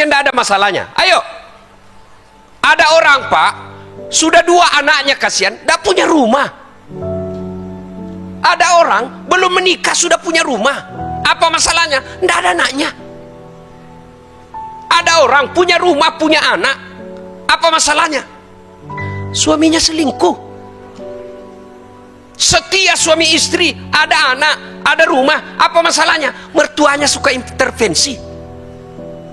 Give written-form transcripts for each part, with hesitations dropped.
manusia tidak ada masalahnya. Ayo, ada orang pak, sudah 2 anaknya kasihan, tidak punya rumah. Ada orang belum menikah sudah punya rumah. Apa masalahnya? Tidak ada anaknya. Ada orang punya rumah, punya anak. Apa masalahnya? Suaminya selingkuh. Setia suami istri, ada anak, ada rumah. Apa masalahnya? Mertuanya suka intervensi.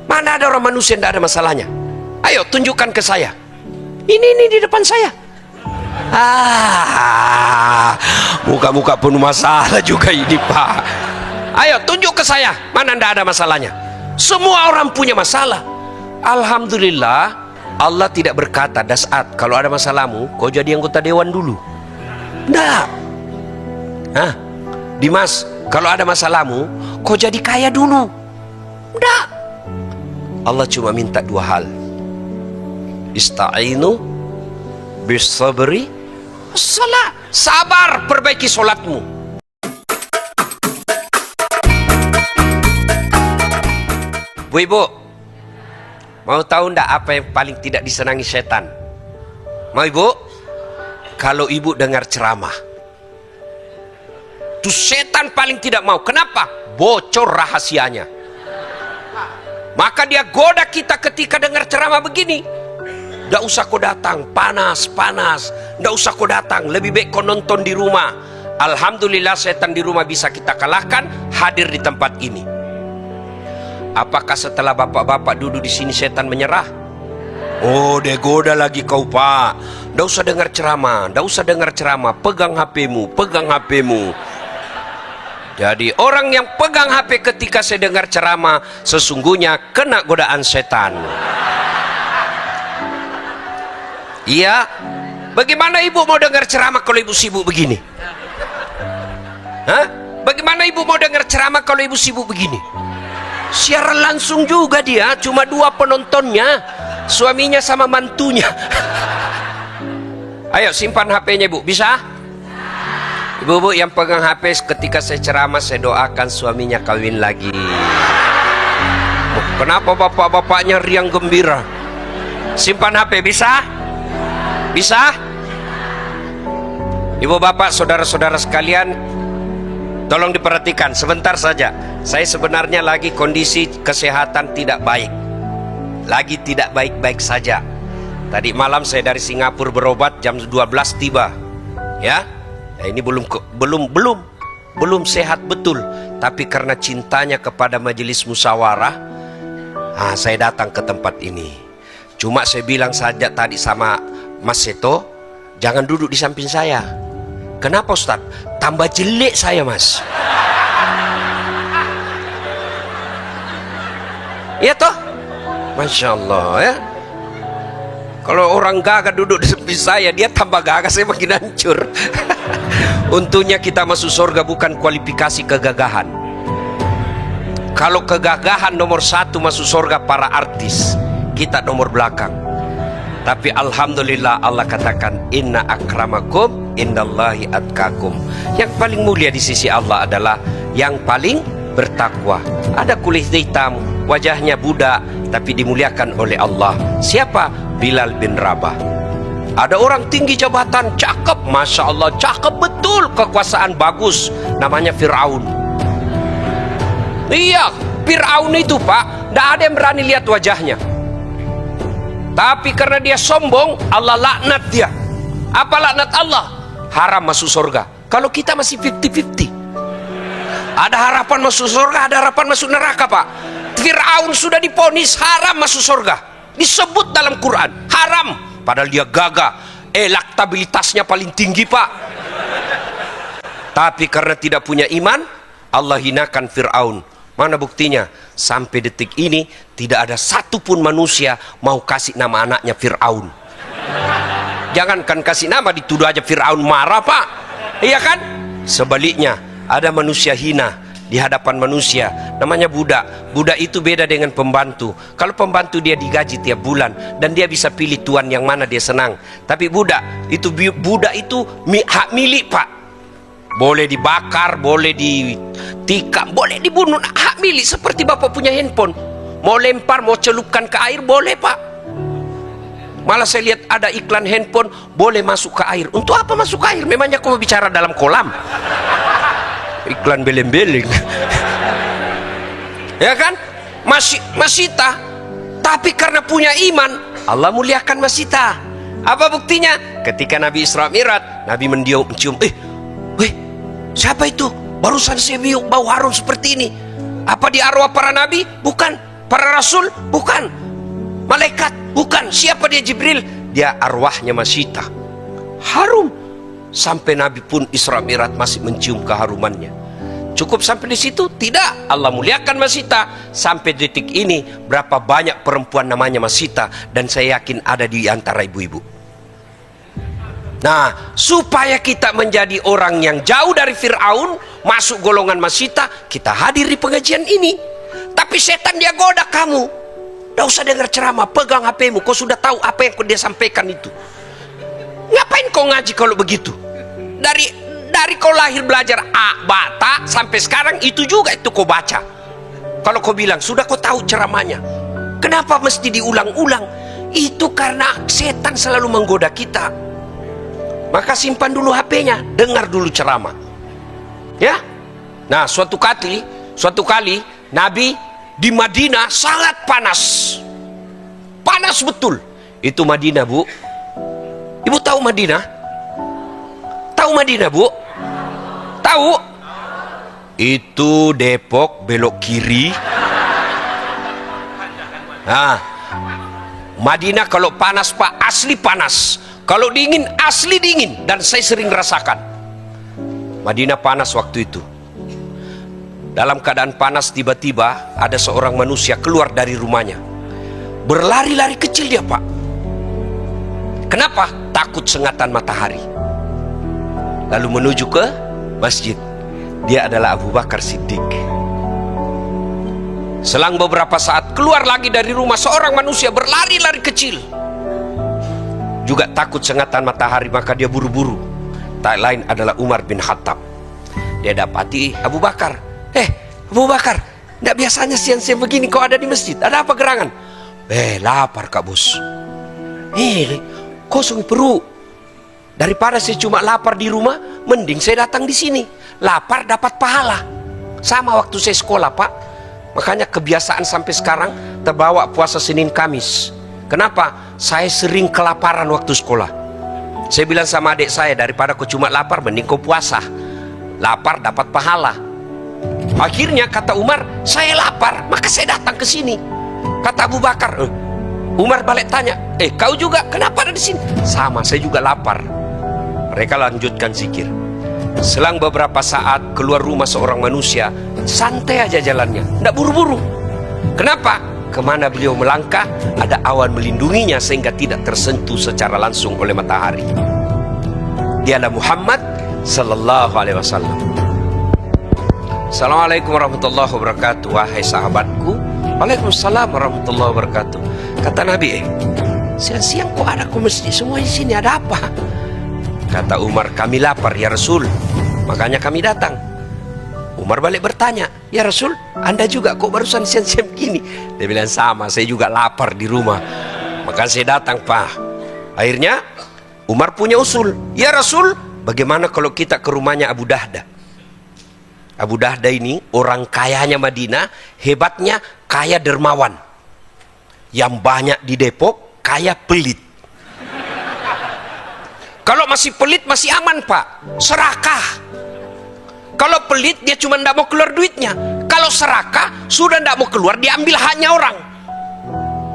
Mana ada orang manusia yang tidak ada masalahnya? Ayo tunjukkan ke saya. Ini di depan saya. Muka-muka penuh masalah juga ini pak. Ayo tunjuk ke saya, mana tidak ada masalahnya. Semua orang punya masalah. Alhamdulillah, Allah tidak berkata dasat kalau ada masalahmu kau jadi anggota dewan dulu. Tidak. Dimas, kalau ada masalahmu kau jadi kaya dulu. Tidak. Allah cuma minta 2 hal. Ista'inu bisabri salat. Sabar, perbaiki solatmu. Bu ibu, mau tahu ndak apa yang paling tidak disenangi setan? Mau ibu? Kalau ibu dengar ceramah, tuh setan paling tidak mau. Kenapa? Bocor rahasianya. Maka dia goda kita ketika dengar ceramah begini. Nggak usah kau datang, panas. Nggak usah kau datang, lebih baik kau nonton di rumah. Alhamdulillah setan di rumah bisa kita kalahkan, hadir di tempat ini. Apakah setelah bapak-bapak duduk di sini setan menyerah? Oh, dia goda lagi kau pak. Nggak usah dengar ceramah, pegang HP-mu. Jadi orang yang pegang HP ketika saya dengar ceramah sesungguhnya kena godaan setan. Iya. Bagaimana ibu mau dengar ceramah kalau ibu sibuk begini? Bagaimana ibu mau dengar ceramah kalau ibu sibuk begini? Siaran langsung juga dia, cuma 2 penontonnya, suaminya sama mantunya. Ayo simpan HP-nya ibu, bisa? Ibu-ibu yang pegang HP ketika saya ceramah saya doakan suaminya kawin lagi. Kenapa bapak-bapaknya riang gembira? Simpan HP, bisa? Bisa? Ibu bapak saudara-saudara sekalian, tolong diperhatikan sebentar saja. Saya sebenarnya lagi kondisi kesehatan tidak baik. Lagi tidak baik-baik saja. Tadi malam saya dari Singapura berobat, jam 12 tiba. Ya, ini belum sehat betul. Tapi karena cintanya kepada majelis musyawarah, saya datang ke tempat ini. Cuma saya bilang saja tadi sama Mas Seto, jangan duduk di samping saya. Kenapa Ustaz? Tambah jelek saya mas. Iya toh? Masya Allah ya. Kalau orang gagah duduk di samping saya, dia tambah gagah, saya makin hancur. Untungnya kita masuk surga bukan kualifikasi kegagahan. Kalau kegagahan nomor 1 masuk surga para artis, kita nomor belakang. Tapi alhamdulillah Allah katakan inna akramakum indallahi atqakum. Yang paling mulia di sisi Allah adalah yang paling bertakwa. Ada kulit hitam, wajahnya budak, tapi dimuliakan oleh Allah. Siapa? Bilal bin Rabah. Ada orang tinggi jabatan, cakep, masya Allah, cakep betul, kekuasaan bagus, namanya Fir'aun. Iya, Fir'aun itu pak, tidak ada yang berani lihat wajahnya. Tapi karena dia sombong, Allah laknat dia. Apa laknat Allah? Haram masuk surga. Kalau kita masih 50-50. Ada harapan masuk surga, ada harapan masuk neraka pak. Fir'aun sudah diponis haram masuk surga. Disebut dalam Quran, haram. Padahal dia gagah, elektabilitasnya paling tinggi pak. Tapi karena tidak punya iman, Allah hinakan Fir'aun. Mana buktinya? Sampai detik ini tidak ada satupun manusia mau kasih nama anaknya Fir'aun. Jangankan kasih nama, dituduh aja Fir'aun marah pak. Iya kan? Sebaliknya ada manusia hina di hadapan manusia, namanya budak. Budak itu beda dengan pembantu. Kalau pembantu dia digaji tiap bulan dan dia bisa pilih tuan yang mana dia senang. Tapi budak itu hak milik pak. Boleh dibakar, boleh ditikam, boleh dibunuh, hak milik. Seperti bapak punya handphone, Mau lempar, mau celupkan ke air, boleh Pak. Malah saya lihat ada iklan handphone, boleh masuk ke air. Untuk apa masuk ke air? Memangnya kau bicara dalam kolam? Iklan beleng-beleng. Ya kan? Masita. Tapi karena punya iman, Allah muliakan Masita. Apa buktinya? Ketika Nabi Isra Mi'raj, Nabi mencium, weh, siapa itu? Barusan saya bau harum seperti ini. Apa di arwah para nabi? Bukan. Para rasul? Bukan. Malaikat? Bukan. Siapa dia? Jibril? Dia arwahnya Masita. Harum. Sampai Nabi pun Isra Mi'raj masih mencium keharumannya. Cukup sampai di situ? Tidak. Allah muliakan Masita. Sampai detik ini berapa banyak perempuan namanya Masita, dan saya yakin ada di antara ibu-ibu. Nah, supaya kita menjadi orang yang jauh dari Fir'aun, masuk golongan Masita, kita hadir di pengajian ini. Tapi setan dia goda kamu. Tidak usah dengar ceramah, pegang HP-mu. Kau sudah tahu apa yang dia sampaikan itu. Ngapain kau ngaji kalau begitu? Dari kau lahir belajar A, ba, ta, sampai sekarang itu juga itu kau baca. Kalau kau bilang sudah kau tahu ceramahnya, kenapa mesti diulang-ulang? Itu karena setan selalu menggoda kita. Maka simpan dulu HP-nya, dengar dulu ceramah. Ya. Nah, suatu kali Nabi di Madinah sangat panas. Panas betul. Itu Madinah, Bu. Ibu tahu Madinah? Tahu Madinah, Bu? Tahu? Itu Depok belok kiri. Nah, Madinah kalau panas Pak, asli panas. Kalau dingin, asli dingin. Dan saya sering rasakan. Madinah panas waktu itu. Dalam keadaan panas, tiba-tiba ada seorang manusia keluar dari rumahnya. Berlari-lari kecil dia Pak. Kenapa? Takut sengatan matahari. Lalu menuju ke masjid. Dia adalah Abu Bakar Siddiq. Selang beberapa saat keluar lagi dari rumah seorang manusia berlari-lari kecil. Juga takut sengatan matahari, maka dia buru-buru. Tak lain adalah Umar bin Khattab. Dia dapati Abu Bakar. Abu Bakar, tidak biasanya siang-siang begini kau ada di masjid. Ada apa gerangan? Lapar Kak Bos. Kosong perut. Daripada saya cuma lapar di rumah, mending saya datang di sini. Lapar dapat pahala. Sama waktu saya sekolah Pak. Makanya kebiasaan sampai sekarang terbawa puasa Senin Kamis. Kenapa? Saya sering kelaparan waktu sekolah. Saya bilang sama adik saya, daripada kau cuma lapar, mending kau puasa. Lapar dapat pahala. Akhirnya kata Umar, saya lapar, maka saya datang ke sini. Kata Abu Bakar, Umar balik tanya, kau juga kenapa ada di sini? Sama, saya juga lapar. Mereka lanjutkan zikir. Selang beberapa saat keluar rumah seorang manusia, santai aja jalannya, tidak buru-buru. Kenapa? Kemana beliau melangkah, ada awan melindunginya sehingga tidak tersentuh secara langsung oleh matahari. Dialah Muhammad Sallallahu Alaihi Wasallam. Assalamualaikum warahmatullahi wabarakatuh. Wahai sahabatku. Waalaikumsalam warahmatullahi wabarakatuh. Kata Nabi, siang-siang kok ada ke masjid semua di sini, ada apa? Kata Umar, kami lapar ya Rasul, makanya kami datang. Umar balik bertanya, ya Rasul, Anda juga kok barusan siang-siang begini? Dia bilang, sama, saya juga lapar di rumah, maka saya datang Pak. Akhirnya Umar punya usul, ya Rasul, bagaimana kalau kita ke rumahnya Abu Dahda? Abu Dahda ini orang kayanya Madinah, hebatnya kaya dermawan. Yang banyak di Depok, kaya pelit. Kalau masih pelit masih aman Pak, serakah. Kalau pelit dia cuma tidak mau keluar duitnya. Kalau serakah sudah tidak mau keluar, diambil haknya orang.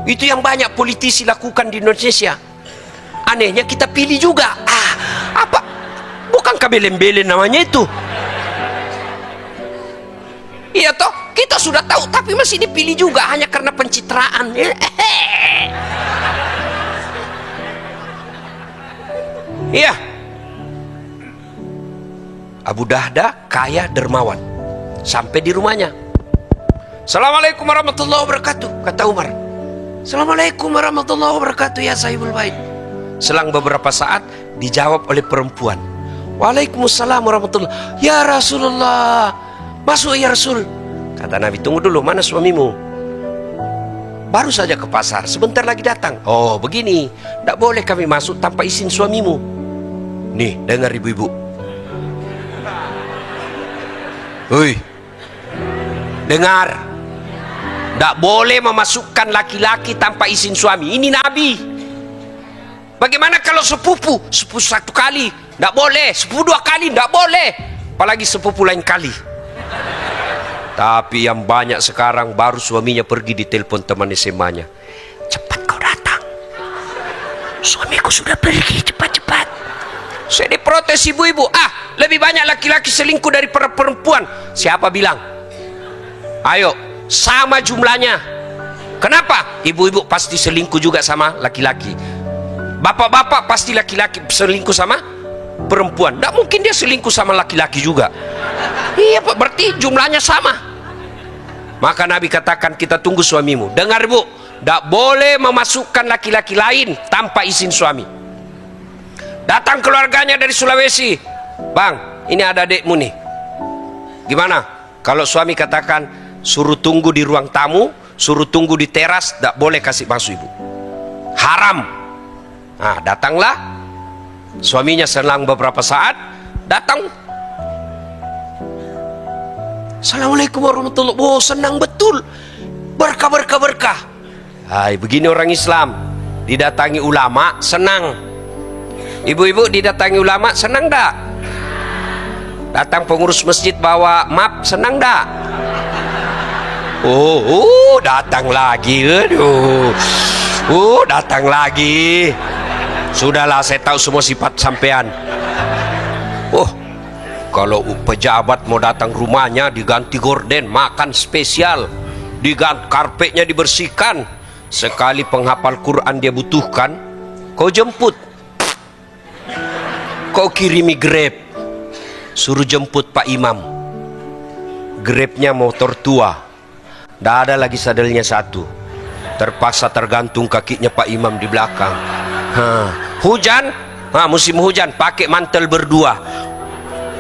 Itu yang banyak politisi lakukan di Indonesia. Anehnya kita pilih juga. Apa? Bukan kabelem-belem namanya itu. Iya toh, kita sudah tahu, tapi masih dipilih juga hanya karena pencitraan. Iya. Abu Dahda kaya dermawan. Sampai di rumahnya. Assalamualaikum warahmatullahi wabarakatuh, kata Umar. Assalamualaikum warahmatullahi wabarakatuh ya sahibul bait. Selang beberapa saat dijawab oleh perempuan. Waalaikumsalam warahmatullahi. Ya Rasulullah, masuk ya Rasul. Kata Nabi, tunggu dulu, mana suamimu? baru saja ke pasar, sebentar lagi datang. Oh begini, tidak boleh kami masuk tanpa izin suamimu. Nih dengar ibu-ibu, Hoi, dengar, tidak boleh memasukkan laki-laki tanpa izin suami. Ini Nabi. Bagaimana kalau sepupu satu kali tidak boleh, sepupu dua kali tidak boleh, apalagi sepupu lain kali. Tapi yang banyak sekarang baru suaminya pergi ditelepon teman SMA-nya, cepat kau datang, suamiku sudah pergi, cepat-cepat. Saya diprotes ibu-ibu, lebih banyak laki-laki selingkuh dari perempuan. Siapa bilang? Ayo, sama jumlahnya. Kenapa? Ibu-ibu pasti selingkuh juga sama laki-laki. Bapak-bapak pasti laki-laki selingkuh sama perempuan. Tidak mungkin dia selingkuh sama laki-laki juga. Iya Pak, berarti jumlahnya sama. Maka Nabi katakan, kita tunggu suamimu. Dengar Bu, tidak boleh memasukkan laki-laki lain tanpa izin suami. Datang keluarganya dari Sulawesi, Bang, ini ada adekmu nih. Gimana? Kalau suami katakan, suruh tunggu di ruang tamu, suruh tunggu di teras, tidak boleh kasih masuk ibu. Haram. Nah, datanglah. Suaminya selang beberapa saat, datang. Assalamualaikum warahmatullahi wabarakatuh. Oh, senang betul. Berkah, berkah, berkah. Hai, begini orang Islam. Didatangi ulama, senang. Ibu-ibu didatangi ulama, senang dak? Datang pengurus masjid bawa map, senang dak? Datang lagi. Aduh. Datang lagi. Sudahlah, saya tahu semua sifat sampean. Kalau pejabat mau datang rumahnya, diganti gorden, makan spesial, diganti karpetnya, dibersihkan. Sekali penghafal Quran dia butuhkan, kau jemput, kau kirimi Grab, suruh jemput Pak Imam. Grabnya motor tua, tidak ada lagi sadelnya satu, terpaksa tergantung kakinya Pak Imam di belakang. Hujan, musim hujan, pakai mantel berdua.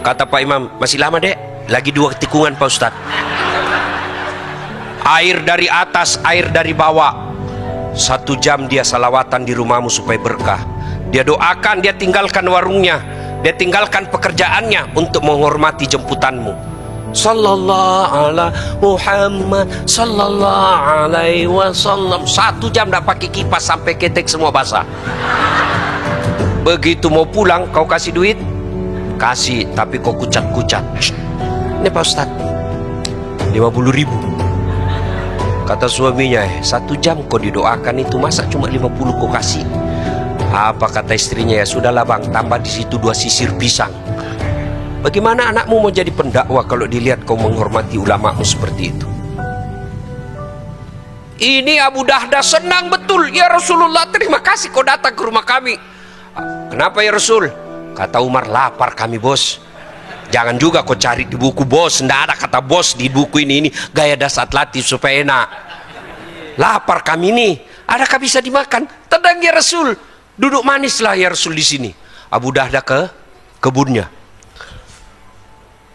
Kata Pak Imam, masih lama dek, lagi 2 tikungan Pak Ustadz. Air dari atas, air dari bawah. 1 jam dia salawatan di rumahmu supaya berkah. Dia doakan, dia tinggalkan warungnya, dia tinggalkan pekerjaannya untuk menghormati jemputanmu. Sallallahu ala Muhammad sallallahu alaihi wasallam. 1 jam tidak pakai kipas sampai ketek semua basah. Begitu mau pulang, kau kasih duit, kasih, tapi kau kucat-kucat. Ini Pak Ustadz, 50.000. Kata suaminya, 1 jam kau didoakan itu, masa cuma 50 kau kasih? Apa kata istrinya? Ya sudahlah bang, tambah di situ 2 sisir pisang. Bagaimana anakmu mau jadi pendakwa kalau dilihat kau menghormati ulamamu seperti itu? Ini Abu Dahdah senang betul. Ya Rasulullah, terima kasih kau datang ke rumah kami. Kenapa ya Rasul? Kata Umar, lapar kami bos. Jangan juga kau cari di buku bos, tidak ada kata bos di buku ini gaya dasar latih supaya enak. Lapar kami nih, adakah bisa dimakan? Tenang ya Rasul, duduk manislah ya Rasul di sini. Abu Dahdah ke kebunnya,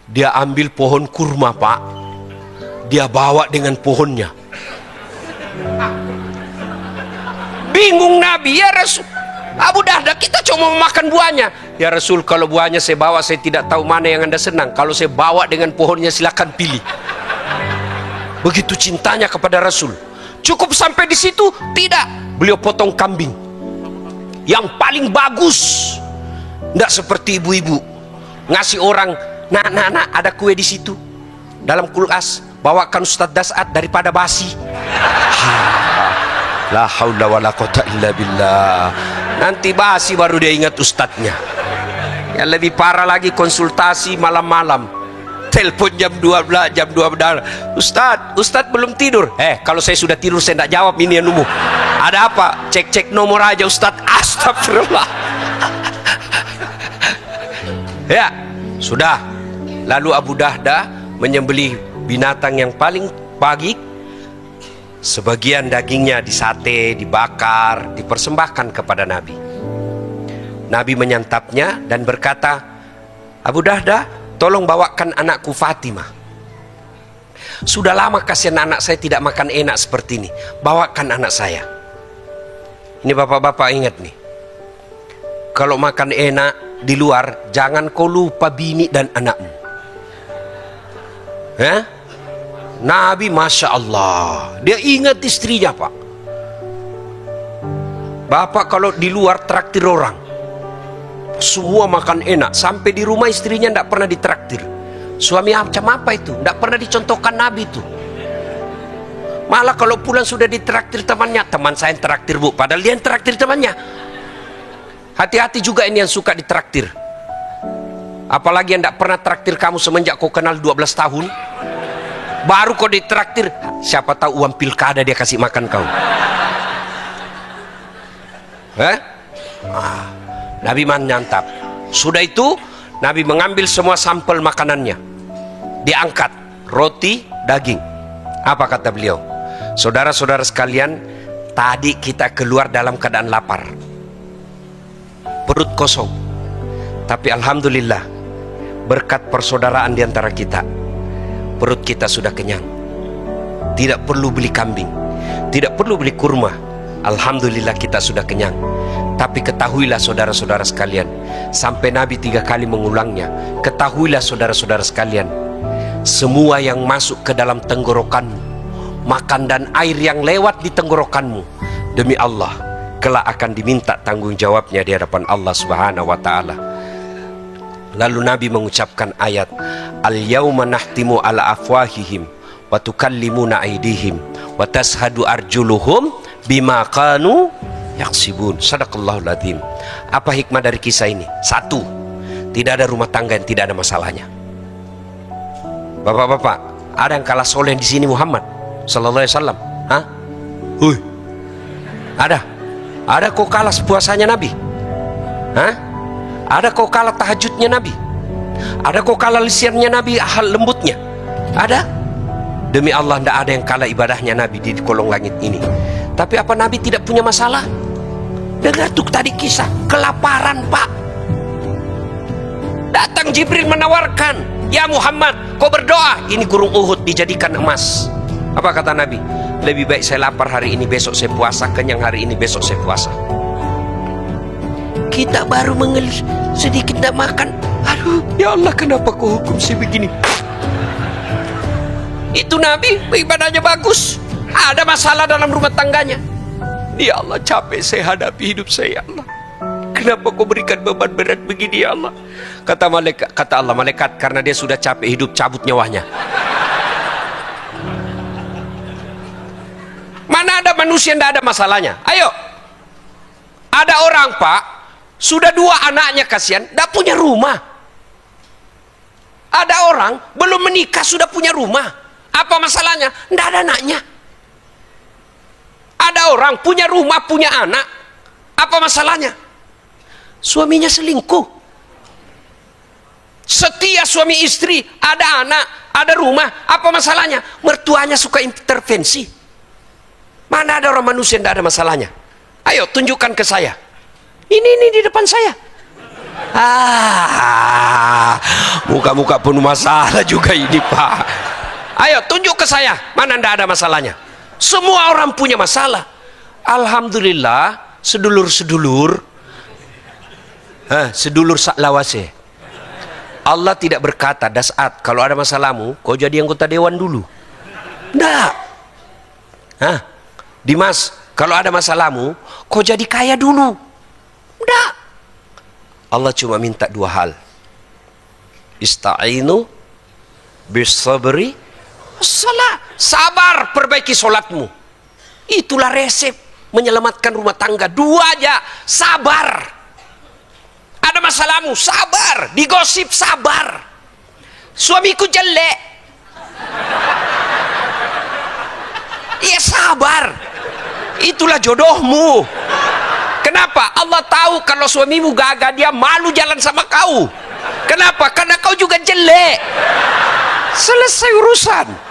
dia ambil pohon kurma Pak, dia bawa dengan pohonnya. Bingung Nabi, ya Rasul, Abu Dahdah kita cuma makan buahnya. Ya Rasul, kalau buahnya saya bawa, saya tidak tahu mana yang Anda senang. Kalau saya bawa dengan pohonnya, silakan pilih. Begitu cintanya kepada Rasul. Cukup sampai di situ? Tidak. Beliau potong kambing yang paling bagus. Tidak seperti ibu-ibu ngasih orang, nak, ada kue di situ dalam kulkas, bawakan Ustadz Dasat daripada basi. La haula wala quwata illa billah. Nanti basi baru dia ingat ustadznya. Yang lebih parah lagi, konsultasi malam-malam, telepon jam 12, jam 12. Ustadz belum tidur. Kalau saya sudah tidur saya tidak jawab ini anumu. Ada apa? Cek nomor aja Ustadz. Astagfirullah. Ya sudah. Lalu Abu Dahdah menyembelih binatang yang paling pagi. Sebagian dagingnya disate, dibakar, dipersembahkan kepada Nabi. Nabi menyantapnya dan berkata, Abu Dahdah, tolong bawakan anakku Fatimah. Sudah lama kasihan anak saya tidak makan enak seperti ini. Bawakan anak saya. Ini bapak-bapak ingat nih, kalau makan enak di luar, jangan kau lupa bini dan anakmu. Nabi Masya Allah, dia ingat istrinya pak. Bapak kalau di luar traktir orang, semua makan enak, sampai di rumah istrinya tidak pernah ditraktir. Suami macam apa itu? Tidak pernah dicontohkan Nabi itu. Malah kalau pulang sudah ditraktir temannya, teman saya yang traktir bu, padahal dia yang traktir temannya. Hati-hati juga ini yang suka ditraktir. Apalagi yang tidak pernah traktir kamu semenjak kau kenal 12 tahun, baru kau ditraktir, siapa tahu uang pilkada dia kasih makan kau. Nabi menyantap. Sudah itu Nabi mengambil semua sampel makanannya, diangkat, roti, daging. Apa kata beliau? Saudara-saudara sekalian, tadi kita keluar dalam keadaan lapar, perut kosong, tapi alhamdulillah berkat persaudaraan di antara kita, perut kita sudah kenyang. Tidak perlu beli kambing, tidak perlu beli kurma. Alhamdulillah kita sudah kenyang. Tapi ketahuilah saudara-saudara sekalian, sampai Nabi 3 kali mengulangnya, ketahuilah saudara-saudara sekalian, semua yang masuk ke dalam tenggorokanmu, makan dan air yang lewat di tenggorokanmu, demi Allah kelak akan diminta tanggung jawabnya di hadapan Allah Subhanahu wa ta'ala. Lalu Nabi mengucapkan ayat, al-yawma nahtimu ala afwahihim wa tukallimuna aydihim wa tashhadu arjuluhum bima kanu yaksibun. Sadaqallahul adzim. Apa hikmah dari kisah ini? Satu, tidak ada rumah tangga yang tidak ada masalahnya. Bapak-bapak, ada yang kalah soleh di sini Muhammad sallallahu alaihi wasallam? Ada kok kalah puasanya Nabi? Ada kok kalah tahajudnya Nabi? Ada kok kalah lisannya Nabi, hal lembutnya? Ada? Demi Allah, tidak ada yang kalah ibadahnya Nabi di kolong langit ini. Tapi apa Nabi tidak punya masalah? Dengar tuh tadi kisah kelaparan pak. Datang Jibril menawarkan, ya Muhammad, kau berdoa, ini gunung Uhud dijadikan emas. Apa kata Nabi? Lebih baik saya lapar hari ini, besok saya puasa. Kenyang hari ini, besok saya puasa. Kita baru mengelis sedikit tidak makan, aduh ya Allah, kenapa kau hukum saya begini? Itu Nabi ibadahnya bagus, ada masalah dalam rumah tangganya. Ya Allah, capek saya hadapi hidup saya, ya Allah. Kenapa kau berikan beban berat begini, ya Allah? Kata Allah, malaikat, karena dia sudah capek hidup, cabut nyawanya. Mana ada manusia yang tidak ada masalahnya? Ayo, ada orang pak, sudah 2 anaknya kasihan, tidak punya rumah. Ada orang belum menikah sudah punya rumah. Apa masalahnya? Tidak ada anaknya. Ada orang punya rumah, punya anak. Apa masalahnya? Suaminya selingkuh. Setia suami istri, ada anak, ada rumah. Apa masalahnya? Mertuanya suka intervensi. Mana ada orang manusia yang tidak ada masalahnya? Ayo tunjukkan ke saya. Ini di depan saya. Muka-muka penuh masalah juga ini pak. Ayo tunjuk ke saya, mana tidak ada masalahnya? Semua orang punya masalah. Alhamdulillah, sedulur-sedulur, sedulur saklawase. Allah tidak berkata, Dasat, kalau ada masalahmu, kau jadi anggota dewan dulu. Tidak. Dimas, kalau ada masalahmu, kau jadi kaya dulu. Tidak. Allah cuma minta 2 hal. Ista'inu bisabri salah. Sabar, perbaiki solatmu. Itulah resep menyelamatkan rumah tangga. 2 aja, sabar. Ada masalahmu, sabar. Digosip, sabar. Suamiku jelek, iya sabar. Itulah jodohmu. Kenapa? Allah tahu kalau suamimu gagah, dia malu jalan sama kau. Kenapa? Karena kau juga jelek. Selesai urusan.